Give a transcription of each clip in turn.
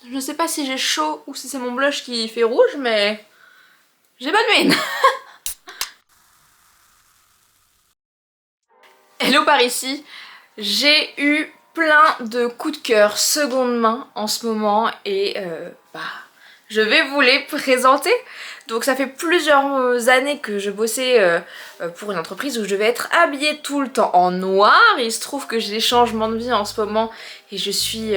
Je ne sais pas si j'ai chaud ou si c'est mon blush qui fait rouge, mais j'ai bonne mine. Hello par ici. J'ai eu plein de coups de cœur seconde main en ce moment et je vais vous les présenter. Donc ça fait plusieurs années que je bossais pour une entreprise où je devais être habillée tout le temps en noir. Et il se trouve que j'ai des changements de vie en ce moment et je suis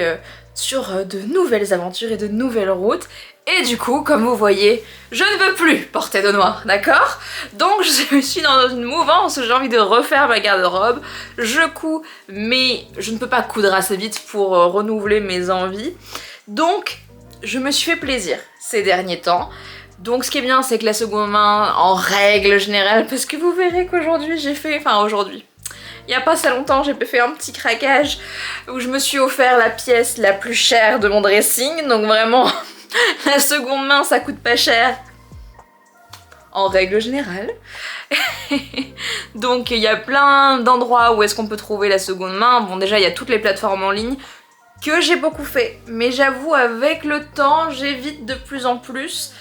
sur de nouvelles aventures et de nouvelles routes. Et du coup, comme vous voyez, je ne veux plus porter de noir, d'accord? Donc je suis dans une mouvance où j'ai envie de refaire ma garde-robe. Je couds, mais je ne peux pas coudre assez vite pour renouveler mes envies. Donc je me suis fait plaisir ces derniers temps. Donc ce qui est bien, c'est que la seconde main, en règle générale, parce que vous verrez qu'aujourd'hui j'ai fait... Enfin aujourd'hui, il n'y a pas si longtemps, j'ai fait un petit craquage où je me suis offert la pièce la plus chère de mon dressing. Donc vraiment, la seconde main, ça coûte pas cher. En règle générale. Donc il y a plein d'endroits où est-ce qu'on peut trouver la seconde main. Bon déjà, il y a toutes les plateformes en ligne que j'ai beaucoup fait. Mais j'avoue, avec le temps, j'évite de plus en plus.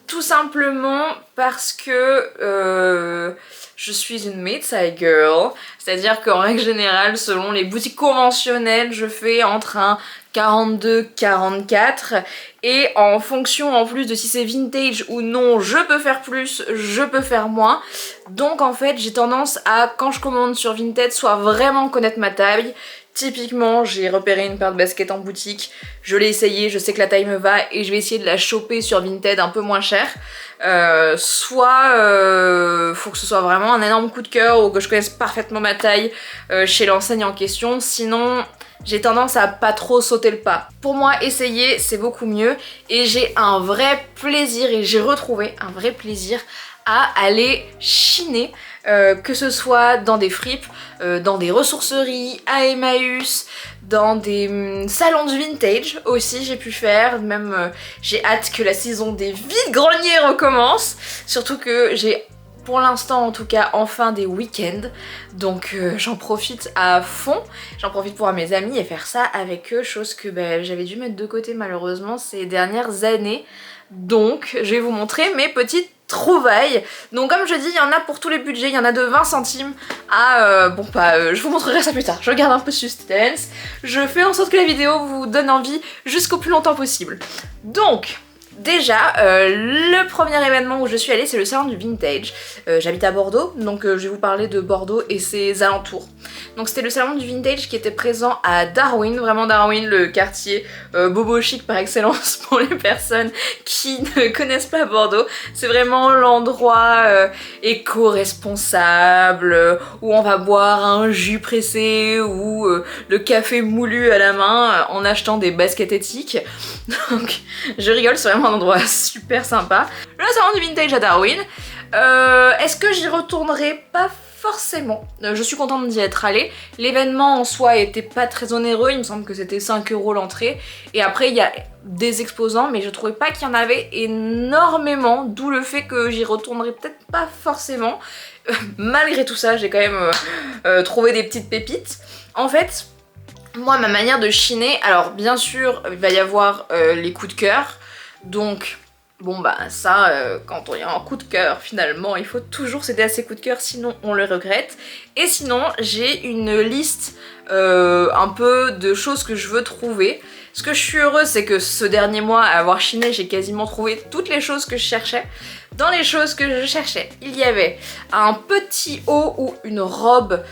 Tout simplement parce que je suis une mid-size girl, c'est-à-dire qu'en règle générale, selon les boutiques conventionnelles, je fais entre un 42-44 et en fonction en plus de si c'est vintage ou non, je peux faire plus, je peux faire moins. Donc en fait, j'ai tendance à, quand je commande sur Vinted, soit vraiment connaître ma taille. Typiquement, j'ai repéré une paire de baskets en boutique, je l'ai essayé, je sais que la taille me va et je vais essayer de la choper sur Vinted un peu moins cher. Soit faut que ce soit vraiment un énorme coup de cœur ou que je connaisse parfaitement ma taille chez l'enseigne en question, sinon j'ai tendance à pas trop sauter le pas. Pour moi, essayer c'est beaucoup mieux et j'ai un vrai plaisir et j'ai retrouvé un vrai plaisir à aller chiner, que ce soit dans des fripes, dans des ressourceries, à Emmaüs, dans des salons du vintage aussi j'ai pu faire, même j'ai hâte que la saison des vides-greniers recommence, surtout que j'ai pour l'instant en tout cas enfin des week-ends, donc j'en profite à fond, j'en profite pour voir mes amis et faire ça avec eux, chose que j'avais dû mettre de côté malheureusement ces dernières années. Donc je vais vous montrer mes petites trouvailles. Donc comme je dis, il y en a pour tous les budgets, il y en a de 20 centimes à... je vous montrerai ça plus tard, je garde un peu suspense, je fais en sorte que la vidéo vous donne envie jusqu'au plus longtemps possible. Donc... déjà, le premier événement où je suis allée, c'est le salon du vintage. J'habite à Bordeaux, donc je vais vous parler de Bordeaux et ses alentours. Donc c'était le salon du vintage qui était présent à Darwin, vraiment Darwin, le quartier bobo chic par excellence pour les personnes qui ne connaissent pas Bordeaux. C'est vraiment l'endroit éco-responsable, où on va boire un jus pressé ou le café moulu à la main en achetant des baskets éthiques. Donc je rigole, c'est vraiment un endroit super sympa. Le salon du vintage à Darwin. Est-ce que j'y retournerai? Pas forcément. Je suis contente d'y être allée. L'événement en soi était pas très onéreux, il me semble que c'était 5 € l'entrée. Et après il y a des exposants, mais je trouvais pas qu'il y en avait énormément, d'où le fait que j'y retournerai peut-être pas forcément. Malgré tout ça, j'ai quand même trouvé des petites pépites. En fait, moi, ma manière de chiner, alors bien sûr, il va y avoir les coups de cœur. Donc, bon ça, quand on y a un coup de cœur, finalement, il faut toujours céder à ses coups de cœur, sinon on le regrette. Et sinon, j'ai une liste un peu de choses que je veux trouver. Ce que je suis heureuse, c'est que ce dernier mois, à avoir chiné, j'ai quasiment trouvé toutes les choses que je cherchais. Dans les choses que je cherchais, il y avait un petit haut ou une robe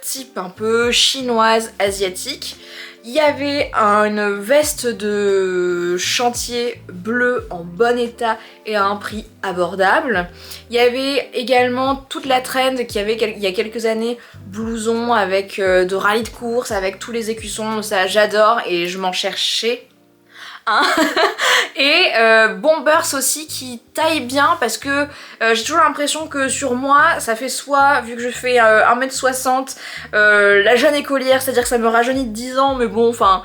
type un peu chinoise, asiatique. Il y avait une veste de chantier bleue en bon état et à un prix abordable. Il y avait également toute la trend qu'il y avait il y a quelques années, blouson avec de rallye de course, avec tous les écussons, ça j'adore et je m'en cherchais. Et bombers aussi qui taille bien parce que j'ai toujours l'impression que sur moi ça fait soit, vu que je fais 1m60, la jeune écolière, c'est à dire que ça me rajeunit de 10 ans, mais bon enfin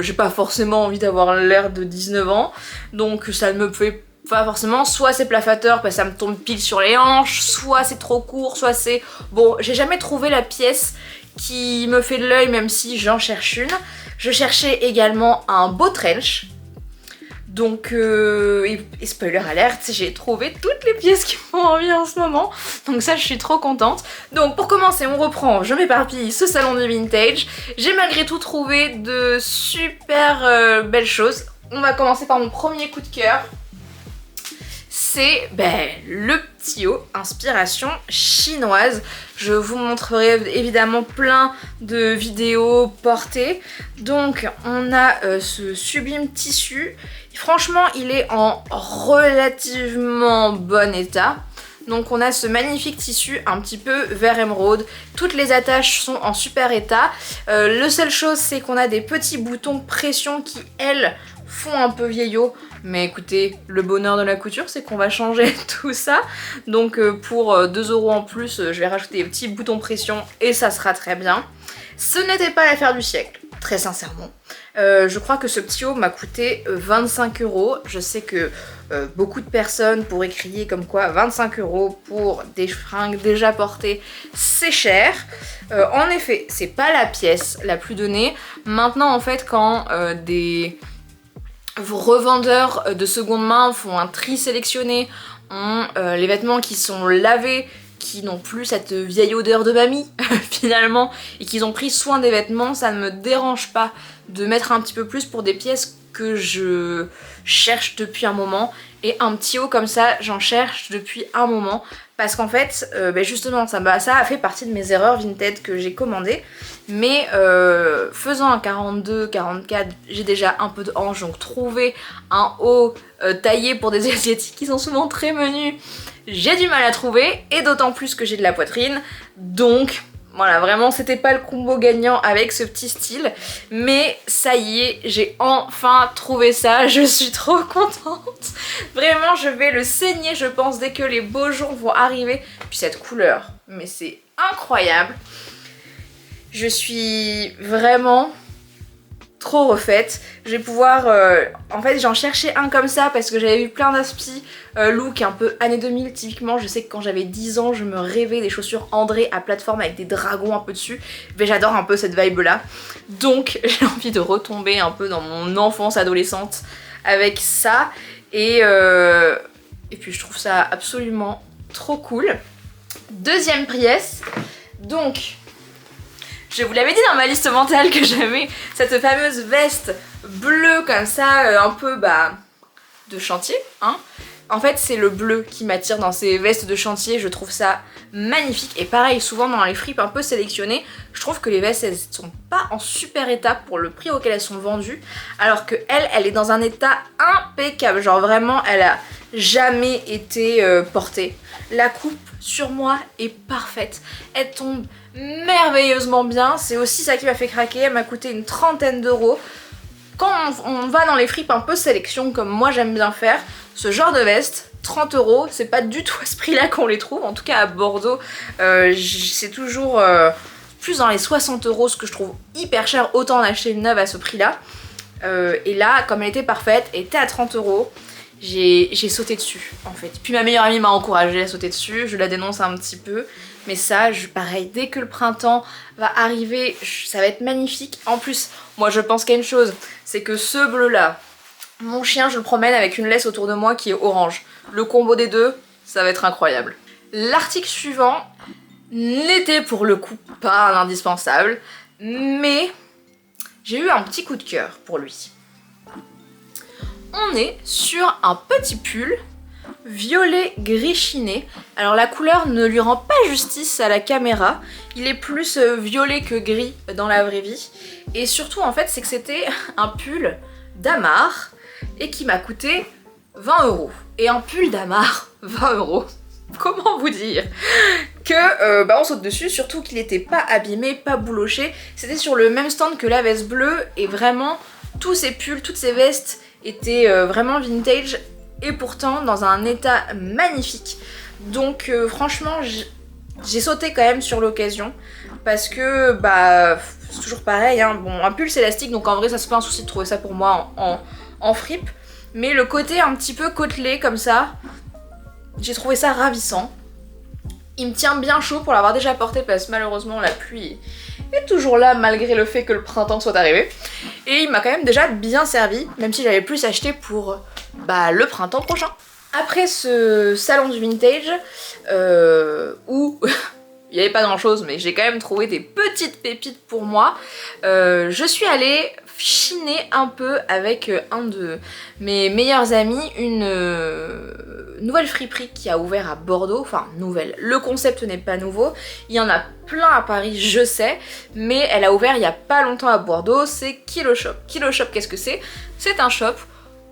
j'ai pas forcément envie d'avoir l'air de 19 ans, donc ça ne me fait pas forcément, soit c'est plafateur parce que ça me tombe pile sur les hanches, soit c'est trop court, soit c'est... Bon, j'ai jamais trouvé la pièce qui me fait de l'œil même si j'en cherche une. Je cherchais également un beau trench, Donc, et spoiler alerte, j'ai trouvé toutes les pièces qui m'ont envie en ce moment. Donc ça, je suis trop contente. Donc pour commencer, on reprend, je m'éparpille, ce salon du vintage. J'ai malgré tout trouvé de super belles choses. On va commencer par mon premier coup de cœur. C'est le petit haut inspiration chinoise. Je vous montrerai évidemment plein de vidéos portées. Donc on a ce sublime tissu. Franchement, il est en relativement bon état. Donc on a ce magnifique tissu un petit peu vert émeraude. Toutes les attaches sont en super état. La seule chose, c'est qu'on a des petits boutons pression qui, elles, font un peu vieillot. Mais écoutez, le bonheur de la couture, c'est qu'on va changer tout ça. Donc pour 2 € en plus, je vais rajouter des petits boutons pression et ça sera très bien. Ce n'était pas l'affaire du siècle, très sincèrement. Je crois que ce petit haut m'a coûté 25 €. Je sais que beaucoup de personnes pourraient crier comme quoi 25 € pour des fringues déjà portées, c'est cher. En effet, c'est pas la pièce la plus donnée. Maintenant, en fait, quand des revendeurs de seconde main font un tri sélectionné, ont les vêtements qui sont lavés, qui n'ont plus cette vieille odeur de mamie finalement, et qu'ils ont pris soin des vêtements, ça ne me dérange pas de mettre un petit peu plus pour des pièces que je cherche depuis un moment. Et un petit haut comme ça, j'en cherche depuis un moment, parce qu'en fait, justement, ça a fait partie de mes erreurs vintage que j'ai commandées. Mais faisant un 42, 44, j'ai déjà un peu de hanche, donc trouver un haut taillé pour des asiatiques qui sont souvent très menus, j'ai du mal à trouver, et d'autant plus que j'ai de la poitrine, donc voilà, vraiment c'était pas le combo gagnant avec ce petit style, mais ça y est, j'ai enfin trouvé ça, je suis trop contente. Vraiment, je vais le saigner, je pense, dès que les beaux jours vont arriver. Puis cette couleur, mais c'est incroyable. Je suis vraiment trop refaite. Je vais pouvoir... en fait, j'en cherchais un comme ça parce que j'avais vu plein d'aspi look un peu années 2000 typiquement. Je sais que quand j'avais 10 ans, je me rêvais des chaussures André à plateforme avec des dragons un peu dessus. Mais j'adore un peu cette vibe là. Donc j'ai envie de retomber un peu dans mon enfance adolescente avec ça. Et puis je trouve ça absolument trop cool. Deuxième pièce. Donc... je vous l'avais dit dans ma liste mentale que j'avais cette fameuse veste bleue comme ça, un peu de chantier, hein. En fait, c'est le bleu qui m'attire dans ces vestes de chantier, je trouve ça magnifique. Et pareil, souvent dans les fripes un peu sélectionnées, je trouve que les vestes, elles sont pas en super état pour le prix auquel elles sont vendues, alors que elle est dans un état impeccable, genre vraiment, elle a jamais été portée. La coupe sur moi est parfaite, elle tombe merveilleusement bien, c'est aussi ça qui m'a fait craquer, elle m'a coûté une trentaine d'euros. Quand on va dans les fripes un peu sélection comme moi j'aime bien faire, ce genre de veste, 30 €, c'est pas du tout à ce prix là qu'on les trouve, en tout cas à Bordeaux c'est toujours plus dans les 60 €, ce que je trouve hyper cher, autant en acheter une neuve à ce prix là. Et là, comme elle était parfaite, elle était à 30 €, j'ai sauté dessus en fait. Puis ma meilleure amie m'a encouragée à sauter dessus, je la dénonce un petit peu. Mais ça, pareil, dès que le printemps va arriver, ça va être magnifique. En plus, moi je pense qu'il y a une chose, c'est que ce bleu là, mon chien, je le promène avec une laisse autour de moi qui est orange. Le combo des deux, ça va être incroyable. L'article suivant n'était pour le coup pas un indispensable, mais j'ai eu un petit coup de cœur pour lui. On est sur un petit pull violet gris chiné. Alors la couleur ne lui rend pas justice à la caméra, il est plus violet que gris dans la vraie vie. Et surtout en fait c'est que c'était un pull d'Amar et qui m'a coûté 20 €. Et un pull d'Amar, 20 €, comment vous dire que on saute dessus, surtout qu'il n'était pas abîmé, pas bouloché. C'était sur le même stand que la veste bleue et vraiment tous ces pulls, toutes ces vestes étaient vraiment vintage et pourtant dans un état magnifique. Donc franchement j'ai sauté quand même sur l'occasion parce que c'est toujours pareil, hein. Bon, un pull c'est élastique donc en vrai ça c'est pas un souci de trouver ça pour moi en fripe, mais le côté un petit peu côtelé comme ça, j'ai trouvé ça ravissant. Il me tient bien chaud pour l'avoir déjà porté parce que malheureusement la pluie est toujours là malgré le fait que le printemps soit arrivé. Et il m'a quand même déjà bien servi, même si j'avais plus acheté pour le printemps prochain. Après ce salon du vintage, où il n'y avait pas grand chose, mais j'ai quand même trouvé des petites pépites pour moi, je suis allée chiner un peu avec un de mes meilleurs amis, une nouvelle friperie qui a ouvert à Bordeaux, enfin nouvelle, le concept n'est pas nouveau, il y en a plein à Paris je sais, mais elle a ouvert il y a pas longtemps à Bordeaux, c'est Kilo Shop. Kilo Shop, qu'est-ce que c'est? C'est un shop,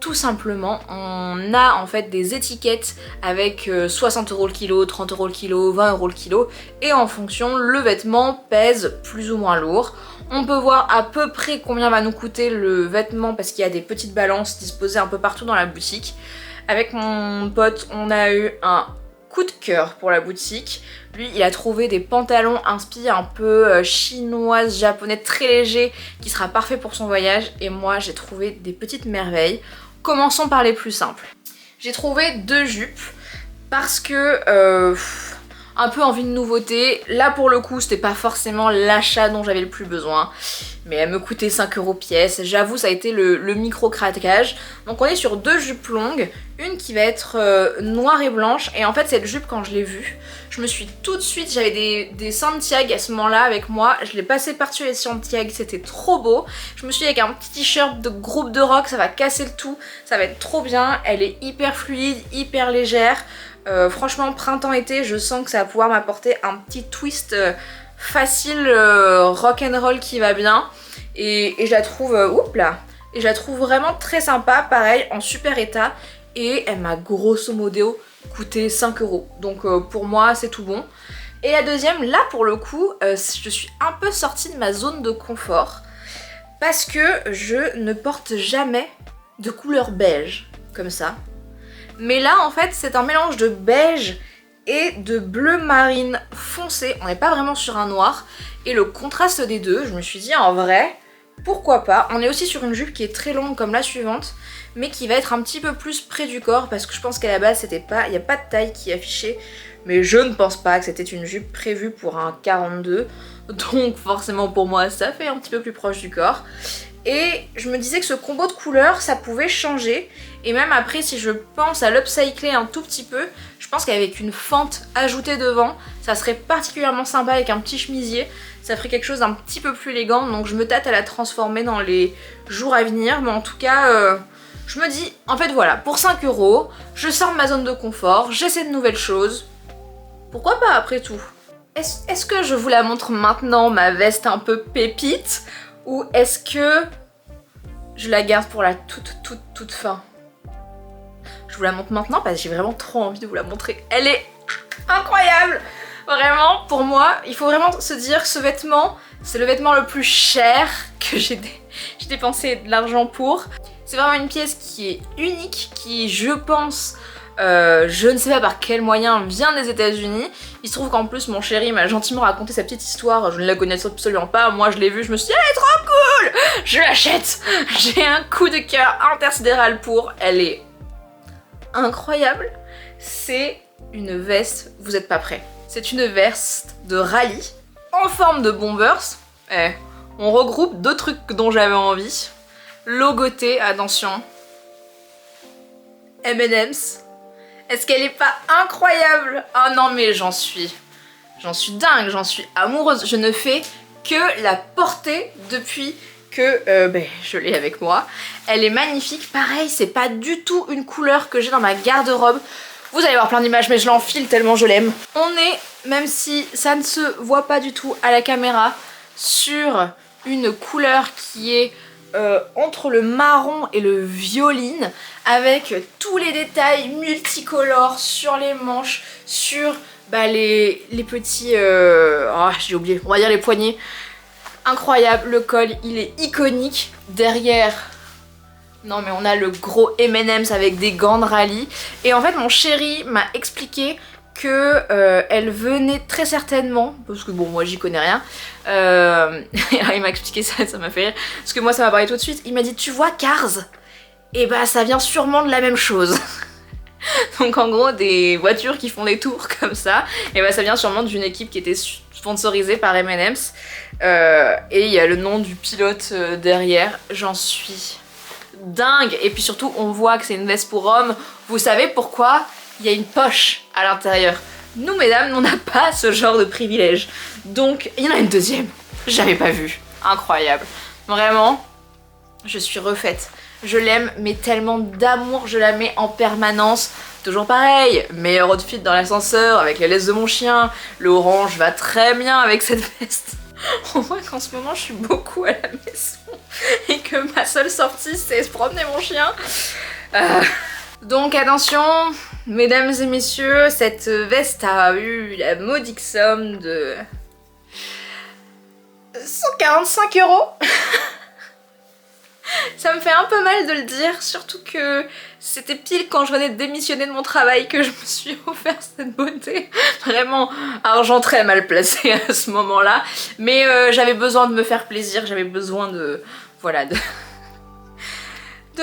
tout simplement, on a en fait des étiquettes avec 60 € le kilo, 30 € le kilo, 20 € le kilo, et en fonction le vêtement pèse plus ou moins lourd. On peut voir à peu près combien va nous coûter le vêtement parce qu'il y a des petites balances disposées un peu partout dans la boutique. Avec mon pote, on a eu un coup de cœur pour la boutique. Lui, il a trouvé des pantalons inspirés un peu chinoises, japonais, très légers, qui sera parfait pour son voyage. Et moi, j'ai trouvé des petites merveilles. Commençons par les plus simples. J'ai trouvé 2 jupes parce que un peu envie de nouveauté. Là pour le coup c'était pas forcément l'achat dont j'avais le plus besoin, mais elle me coûtait 5 € pièce. J'avoue ça a été le micro craquage. Donc on est sur 2 jupes longues, une qui va être noire et blanche, et en fait cette jupe quand je l'ai vue, je me suis tout de suite, j'avais des Santiago à ce moment là avec moi, je l'ai passé par-dessus les Santiago, c'était trop beau. Je me suis dit avec un petit t-shirt de groupe de rock ça va casser le tout, ça va être trop bien, elle est hyper fluide, hyper légère. Franchement printemps-été je sens que ça va pouvoir m'apporter un petit twist facile rock'n'roll qui va bien et je la trouve et je la trouve vraiment très sympa, pareil en super état, et elle m'a grosso modo coûté 5 €, donc pour moi c'est tout bon. Et la deuxième, là pour le coup je suis un peu sortie de ma zone de confort parce que je ne porte jamais de couleur beige comme ça. Mais là en fait c'est un mélange de beige et de bleu marine foncé, on n'est pas vraiment sur un noir, et le contraste des deux, je me suis dit en vrai, pourquoi pas. On est aussi sur une jupe qui est très longue comme la suivante, mais qui va être un petit peu plus près du corps, parce que je pense qu'à la base c'était pas, il n'y a pas de taille qui est affichée, mais je ne pense pas que c'était une jupe prévue pour un 42, donc forcément pour moi ça fait un petit peu plus proche du corps. Et je me disais que ce combo de couleurs, ça pouvait changer. Et même après, si je pense à l'upcycler un tout petit peu, je pense qu'avec une fente ajoutée devant, ça serait particulièrement sympa avec un petit chemisier. Ça ferait quelque chose d'un petit peu plus élégant. Donc je me tâte à la transformer dans les jours à venir. Mais en tout cas, je me dis, en fait voilà, pour 5 €, je sors de ma zone de confort, j'essaie de nouvelles choses. Pourquoi pas après tout? Est-ce que je vous la montre maintenant, ma veste un peu pépite? Ou est-ce que je la garde pour la toute fin? Je vous la montre maintenant parce que j'ai vraiment trop envie de vous la montrer. Elle est incroyable! Vraiment, pour moi, il faut vraiment se dire que ce vêtement, c'est le vêtement le plus cher que j'ai dépensé de l'argent pour. C'est vraiment une pièce qui est unique, qui, je pense, je ne sais pas par quel moyen, vient des États-Unis. Il se trouve qu'en plus mon chéri m'a gentiment raconté sa petite histoire, je ne la connais absolument pas, moi je l'ai vue, je me suis dit elle est trop cool, je l'achète. J'ai un coup de cœur intersidéral pour, elle est incroyable. C'est une veste, vous n'êtes pas prêts, c'est une veste de rallye en forme de bombers. On regroupe 2 trucs dont j'avais envie, logoté, attention, M&M's. Est-ce qu'elle est pas incroyable? Oh non mais j'en suis dingue, j'en suis amoureuse. Je ne fais que la porter depuis que je l'ai avec moi. Elle est magnifique, pareil c'est pas du tout une couleur que j'ai dans ma garde-robe. Vous allez voir plein d'images mais je l'enfile tellement je l'aime. On est, même si ça ne se voit pas du tout à la caméra, sur une couleur qui est entre le marron et le violine, avec tous les détails multicolores sur les manches, sur les petits... j'ai oublié, on va dire les poignets. Incroyable, le col il est iconique. Derrière, non mais on a le gros M&M's avec des gants de rallye. Et en fait mon chéri m'a expliqué que elle venait très certainement, parce que bon moi j'y connais rien, il m'a expliqué ça, ça m'a fait rire, parce que moi ça m'a parlé tout de suite, il m'a dit tu vois Cars, et bah ça vient sûrement de la même chose. Donc en gros des voitures qui font des tours comme ça, et bah ça vient sûrement d'une équipe qui était sponsorisée par M&M's. Et il y a le nom du pilote derrière. J'en suis dingue. Et puis surtout on voit que c'est une veste pour homme. Vous savez pourquoi? Il y a une poche à l'intérieur. Nous mesdames, on n'a pas ce genre de privilège. Donc il y en a une deuxième. J'avais pas vu. Incroyable. Vraiment, je suis refaite. Je l'aime, mais tellement d'amour, je la mets en permanence. Toujours pareil, meilleur outfit dans l'ascenseur avec les laisses de mon chien. Le orange va très bien avec cette veste. On voit qu'en ce moment je suis beaucoup à la maison et que ma seule sortie c'est se promener mon chien. Donc attention, mesdames et messieurs, cette veste a eu la modique somme de 145 €. Ça me fait un peu mal de le dire, surtout que c'était pile quand je venais de démissionner de mon travail que je me suis offert cette beauté. Vraiment, argent très mal placé à ce moment-là. Mais j'avais besoin de me faire plaisir, j'avais besoin de... Voilà, de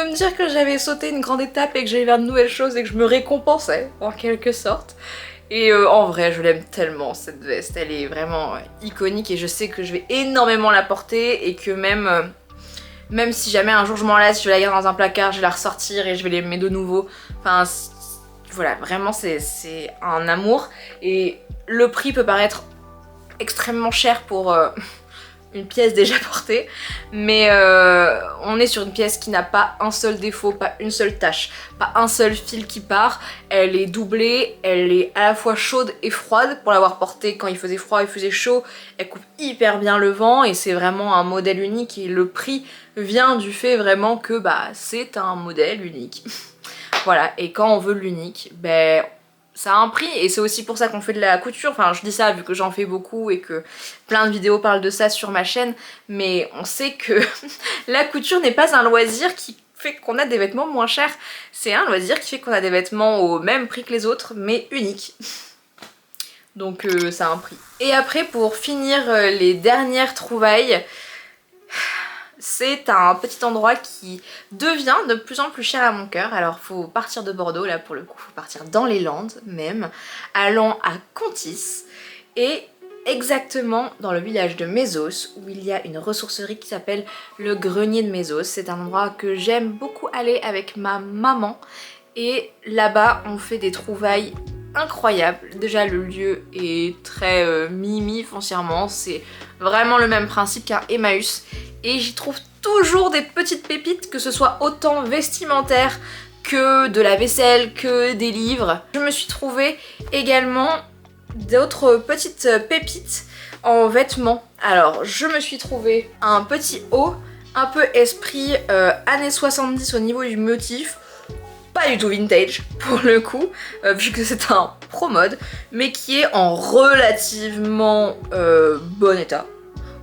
me dire que j'avais sauté une grande étape et que j'allais vers de nouvelles choses et que je me récompensais, en quelque sorte. Et en vrai, je l'aime tellement cette veste, elle est vraiment iconique et je sais que je vais énormément la porter et que même si jamais un jour je m'en lasse, je vais la garder dans un placard, je vais la ressortir et je vais l'aimer de nouveau. Enfin, voilà, vraiment c'est un amour. Et le prix peut paraître extrêmement cher pour une pièce déjà portée. Mais on est sur une pièce qui n'a pas un seul défaut, pas une seule tache, pas un seul fil qui part. Elle est doublée, elle est à la fois chaude et froide. Pour l'avoir portée quand il faisait froid, il faisait chaud. Elle coupe hyper bien le vent et c'est vraiment un modèle unique. Et le prix vient du fait vraiment que bah c'est un modèle unique. Voilà, et quand on veut l'unique, ben ça a un prix et c'est aussi pour ça qu'on fait de la couture. Enfin je dis ça vu que j'en fais beaucoup et que plein de vidéos parlent de ça sur ma chaîne, mais on sait que la couture n'est pas un loisir qui fait qu'on a des vêtements moins chers. C'est un loisir qui fait qu'on a des vêtements au même prix que les autres mais uniques. Donc ça a un prix. Et après pour finir les dernières trouvailles, c'est un petit endroit qui devient de plus en plus cher à mon cœur. Alors faut partir de Bordeaux, là pour le coup, faut partir dans les Landes même, allant à Contis et exactement dans le village de Mésos où il y a une ressourcerie qui s'appelle le Grenier de Mésos. C'est un endroit que j'aime beaucoup aller avec ma maman et là-bas on fait des trouvailles incroyables. Déjà le lieu est très mimi foncièrement, c'est vraiment le même principe qu'un Emmaüs. Et j'y trouve toujours des petites pépites, que ce soit autant vestimentaires que de la vaisselle, que des livres. Je me suis trouvé également d'autres petites pépites en vêtements. Alors je me suis trouvé un petit haut, un peu esprit années 70 au niveau du motif. Pas du tout vintage pour le coup, vu que c'est un pro mode, mais qui est en relativement bon état.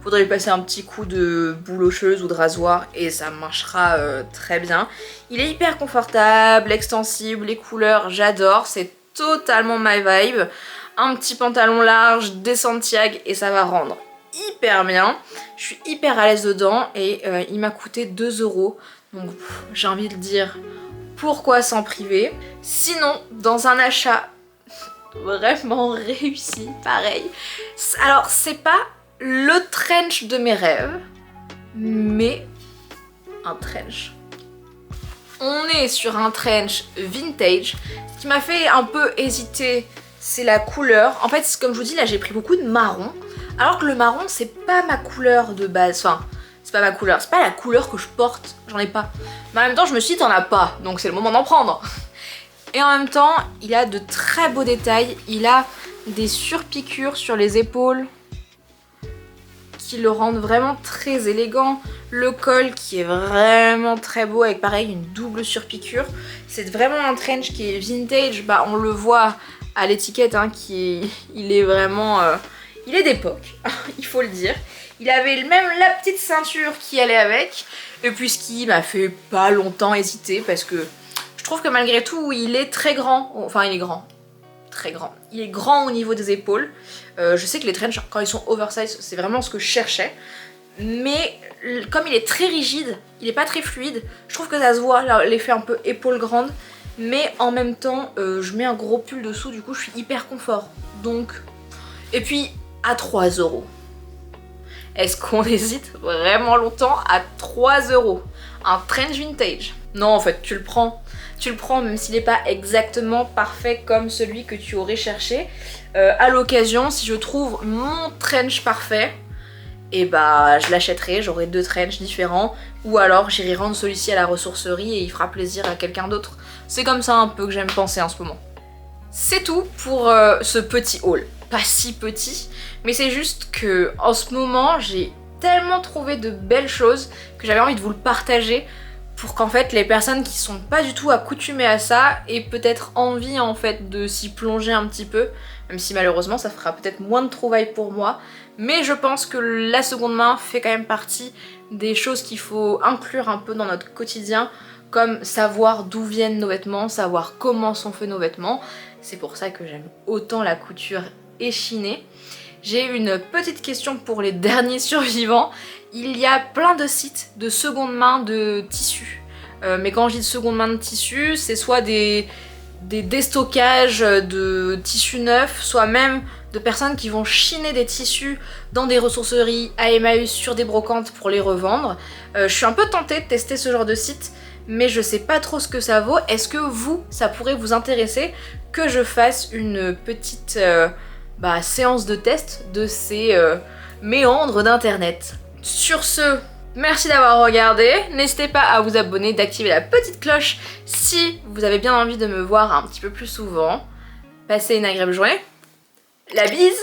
Faudrait lui passer un petit coup de boulocheuse ou de rasoir et ça marchera très bien. Il est hyper confortable, extensible, les couleurs j'adore, c'est totalement my vibe. Un petit pantalon large, des Santiago et ça va rendre hyper bien. Je suis hyper à l'aise dedans et il m'a coûté 2 €. Donc j'ai envie de dire pourquoi s'en priver. Sinon, dans un achat vraiment réussi, pareil. Alors c'est pas le trench de mes rêves, mais un trench. On est sur un trench vintage. Ce qui m'a fait un peu hésiter, c'est la couleur. En fait, comme je vous dis, là j'ai pris beaucoup de marron, alors que le marron c'est pas ma couleur de base. Enfin, c'est pas ma couleur, c'est pas la couleur que je porte, j'en ai pas. Mais en même temps, je me suis dit t'en as pas, donc c'est le moment d'en prendre. Et en même temps, il a de très beaux détails. Il a des surpiqûres sur les épaules qui le rendent vraiment très élégant. Le col qui est vraiment très beau avec pareil une double surpiqûre. C'est vraiment un trench qui est vintage, bah on le voit à l'étiquette hein, il est vraiment... il est d'époque, il faut le dire. Il avait même la petite ceinture qui allait avec. Et puis ce qui m'a fait pas longtemps hésiter parce que je trouve que malgré tout il est très grand. Enfin il est grand. Très grand. Il est grand au niveau des épaules. Je sais que les trench quand ils sont oversize c'est vraiment ce que je cherchais. Mais comme il est très rigide, il est pas très fluide, je trouve que ça se voit l'effet un peu épaule grande. Mais en même temps je mets un gros pull dessous, du coup je suis hyper confort. Donc... Et puis à 3 €. est-ce qu'on hésite vraiment longtemps à 3 €? Un trench vintage. Non, en fait, tu le prends. Tu le prends même s'il n'est pas exactement parfait comme celui que tu aurais cherché. À l'occasion, si je trouve mon trench parfait, et bah je l'achèterai, j'aurai 2 trenchs différents. Ou alors j'irai rendre celui-ci à la ressourcerie et il fera plaisir à quelqu'un d'autre. C'est comme ça un peu que j'aime penser en ce moment. C'est tout pour ce petit haul. Pas si petit, mais c'est juste que en ce moment j'ai tellement trouvé de belles choses que j'avais envie de vous le partager pour qu'en fait les personnes qui sont pas du tout accoutumées à ça aient peut-être envie en fait de s'y plonger un petit peu, même si malheureusement ça fera peut-être moins de trouvailles pour moi, mais je pense que la seconde main fait quand même partie des choses qu'il faut inclure un peu dans notre quotidien, comme savoir d'où viennent nos vêtements, savoir comment sont faits nos vêtements. C'est pour ça que j'aime autant la couture échinée. J'ai une petite question pour les derniers survivants. Il y a plein de sites de seconde main de tissus. Mais quand je dis de seconde main de tissus, c'est soit des déstockages de tissus neufs, soit même de personnes qui vont chiner des tissus dans des ressourceries, à Emmaüs, sur des brocantes pour les revendre. Je suis un peu tentée de tester ce genre de site, mais je sais pas trop ce que ça vaut. Est-ce que vous, ça pourrait vous intéresser que je fasse une petite séance de test de ces méandres d'internet? Sur ce, merci d'avoir regardé, n'hésitez pas à vous abonner, d'activer la petite cloche si vous avez bien envie de me voir un petit peu plus souvent. Passez une agréable journée, la bise!